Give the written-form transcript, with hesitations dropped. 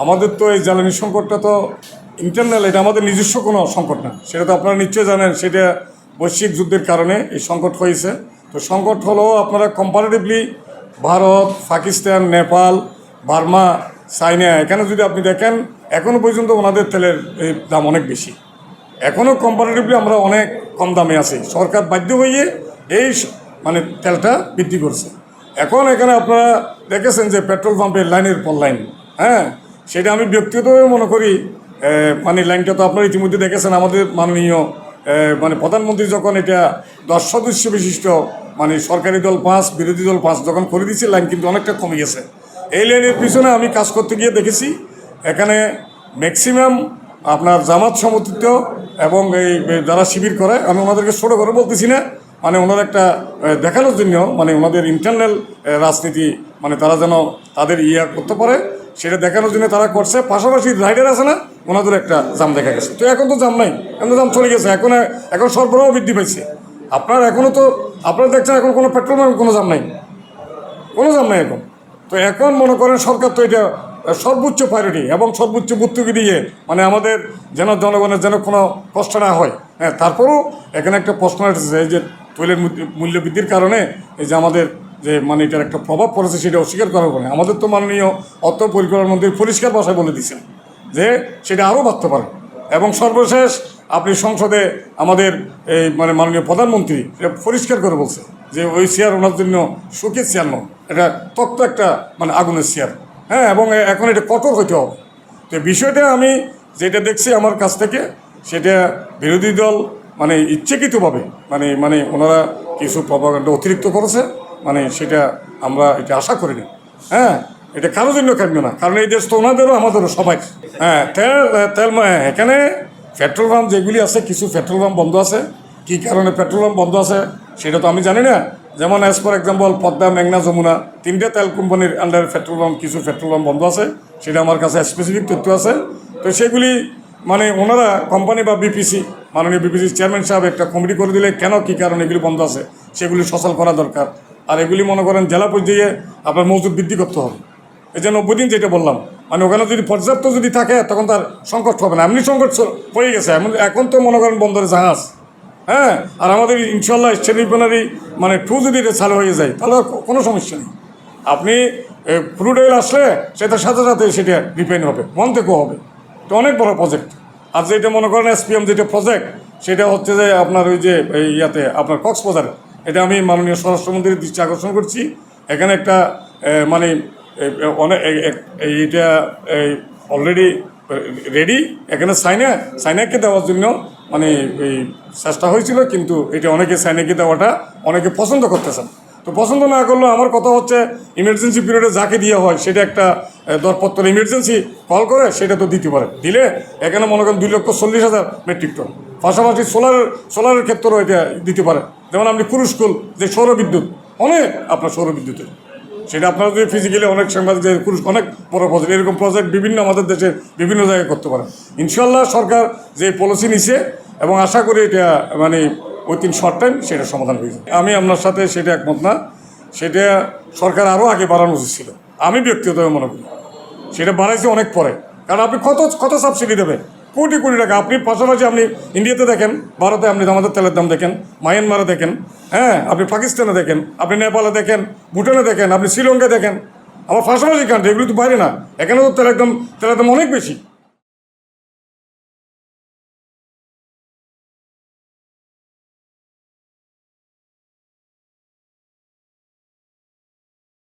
আমাদের তো এই জ্বালানি সংকটটা তো ইন্টারনাল, এটা আমাদের নিজস্ব কোনো সংকট না, সেটা তো আপনারা নিশ্চয়ই জানেন। সেটা বৈশ্বিক যুদ্ধের কারণে এই সংকট হয়েছে। তো সংকট হলো আপনারা কম্পারেটিভলি ভারত, পাকিস্তান, নেপাল, বার্মা, চাইনা, এখানে যদি আপনি দেখেন এখনও পর্যন্ত ওনাদের তেলের এই দাম অনেক বেশি। এখনও কম্পারেটিভলি আমরা অনেক কম দামে আছি। সরকার বাধ্য হয়ে এই মানে তেলটা বৃদ্ধি করছে। এখন এখানে আপনারা দেখেছেন যে পেট্রোল পাম্পের লাইনের পর লাইন, হ্যাঁ, সেটা আমি ব্যক্তিগতভাবে মনে করি মানে লাইনটা তো আপনারা ইতিমধ্যে দেখেছেন। আমাদের মাননীয় মানে প্রধানমন্ত্রী যখন এটা 10 সদস্য বিশিষ্ট মানে সরকারি দল 5 বিরোধী দল 5 যখন করে দিচ্ছে, লাইন কিন্তু অনেকটা কমে গেছে। এই লাইনের পিছনে আমি কাজ করতে গিয়ে দেখেছি এখানে ম্যাক্সিমাম আপনার জামাত সমর্থিত এবং এই যারা শিবির করে, আমি ওনাদেরকে ছোটো করে বলতেছি না, মানে ওনার একটা দেখানোর জন্য মানে ওনাদের ইন্টারনাল রাজনীতি মানে তারা যেন তাদের করতে পারে সেটা দেখানোর জন্য তারা করছে। পাশাপাশি রাইডার আছে না, ওনাদের একটা জাম দেখা গেছে। তো এখন তো জাম নাই, এখন তো জাম চলে গেছে। এখন সরবরাহ বৃদ্ধি পাইছে। আপনারা এখনও তো আপনারা দেখছেন এখন কোনো পেট্রোল পাম্পে কোনো জাম নাই, কোনো জাম নাই এখন। তো এখন মনে করেন সরকার তো এটা সর্বোচ্চ প্রায়োরিটি এবং সর্বোচ্চ ভর্তুকি দিয়ে মানে আমাদের যেন জনগণের যেন কোনো কষ্ট না হয়। হ্যাঁ, তারপরেও এখানে একটা প্রশ্ন এসেছে এই যে তৈলের মূল্য বৃদ্ধির কারণে এই যে আমাদের যে মানে এটার একটা প্রভাব পড়েছে সেটা অস্বীকার করার কারণে আমাদের তো মাননীয় অর্থ পরিকল্পনা মন্ত্রী পরিষ্কার ভাষায় বলে দিয়েছেন যে সেটা আরও বাড়তে পারে। এবং সর্বশেষ আপনি সংসদে আমাদের এই মানে মাননীয় প্রধানমন্ত্রী এটা পরিষ্কার করে বলছে যে ওই চেয়ার ওনার জন্য সুখের চেয়ার নয়, এটা তক্ত একটা মানে আগুনের চেয়ার। হ্যাঁ, এবং এখন এটা কঠোর হইতে হবে। তো বিষয়টা আমি যেটা দেখছি আমার কাছ থেকে, সেটা বিরোধী দল মানে ইচ্ছাকৃতভাবে মানে মানে ওনারা কিছু প্রপাগান্ডা অতিরিক্ত করেছে, মানে সেটা আমরা এটা আশা করি না। হ্যাঁ, এটা কারোর জন্য কাম্য না, কারণ এই দেশ তো ওনাদেরও আমাদেরও সবাই। হ্যাঁ, তেল এখানে পেট্রোল পাম্প যেগুলি আছে কিছু পেট্রোল পাম্প বন্ধ আছে। কী কারণে পেট্রোল পাম্প বন্ধ আছে সেটা তো আমি জানি না। যেমন অ্যাজ ফর এক্সাম্পল পদ্মা, মেঘনা, যমুনা 3টে তেল কোম্পানির আন্ডারে পেট্রোল পাম্প কিছু পেট্রোল পাম্প বন্ধ আছে, সেটা আমার কাছে স্পেসিফিক তথ্য আছে। তো সেগুলি মানে ওনারা কোম্পানি বা বিপিসি মাননীয় বিপিসির চেয়ারম্যান সাহেব একটা কমিটি করে দিলে কেন কী কারণে এগুলি বন্ধ আছে সেগুলি সচল করা দরকার। আর এগুলি মনে করেন জেলা পর্যায়ে আপনার মজুদ বৃদ্ধি করতে হবে। এই যে 90 দিন যেটা বললাম, মানে ওখানে যদি পর্যাপ্ত যদি থাকে তখন তার সংকট হবে না। এমনি সংকট পড়ে গেছে, এখন তো মনে করেন বন্দরে জাহাজ। হ্যাঁ, আর আমাদের ইনশাল্লাহ স্টেট রিফাইনারি মানে 2 যদি এটা চালু হয়ে যায় তাহলে কোনো সমস্যা নেই। আপনি ক্রুড অয়েল আসলে সেটার সাথে সাথে সেটা রিফাইন হবে, 1 থেকেও হবে। তো অনেক বড় প্রজেক্ট। আর যেটা মনে করেন এসপিএম যেটা প্রজেক্ট, সেটা হচ্ছে যে আপনার ওই যে ইয়াতে আপনার কক্সবাজারে, এটা আমি মাননীয় স্বরাষ্ট্রমন্ত্রীর দৃষ্টি আকর্ষণ করছি। এখানে একটা মানে অনেক এইটা অলরেডি রেডি। এখানে সাইনাকে দেওয়ার জন্য মানে এই চেষ্টা হয়েছিল, কিন্তু এটা অনেকে সাইনাকে দেওয়াটা অনেকে পছন্দ করতেছেন। তো পছন্দ না করলেও আমার কথা হচ্ছে ইমার্জেন্সি পিরিয়ডে যাকে দেওয়া হয় সেটা একটা দরপত্র ইমার্জেন্সি কল করে সেটা তো দিতে পারে। দিলে এখানে মনে করেন 2,40,000 মেট্রিক টন। পাশাপাশি সোলারের ক্ষেত্রেও এটা দিতে পারে। যেমন আপনি কুরুশকুল যে সৌরবিদ্যুৎ, অনেক আপনার সৌরবিদ্যুতের সেটা আপনারা যদি ফিজিক্যালি অনেক সাংবাদিক যে অনেক বড় প্রজেক্ট, এরকম প্রজেক্ট বিভিন্ন আমাদের দেশের বিভিন্ন জায়গায় করতে পারেন। ইনশাল্লাহ সরকার যে পলিসি নিছে এবং আশা করি এটা মানে উইথিন শর্ট টাইম সেটা সমাধান হয়েছে। আমি আপনার সাথে সেটা একমত না, সেটা সরকার আরও আগে বাড়ানো উচিত ছিল আমি ব্যক্তিগতভাবে মনে করি। সেটা বাড়াইছে অনেক পরে, কারণ আপনি কত সাবসিডি দেবে, কোটি কোটি টাকা। আপনি পাশাপাশি আপনি ইন্ডিয়াতে দেখেন, ভারতে আপনি আমাদের তেলের দাম দেখেন, মায়ানমারে দেখেন, হ্যাঁ, আপনি পাকিস্তানে দেখেন, আপনি নেপালে দেখেন, ভুটানে দেখেন, আপনি শ্রীলঙ্কায় দেখেন, আমার পাশাপাশি কান্ট্রি, এগুলি তো বাইরে না। এখানে তো তেলের দাম অনেক বেশি।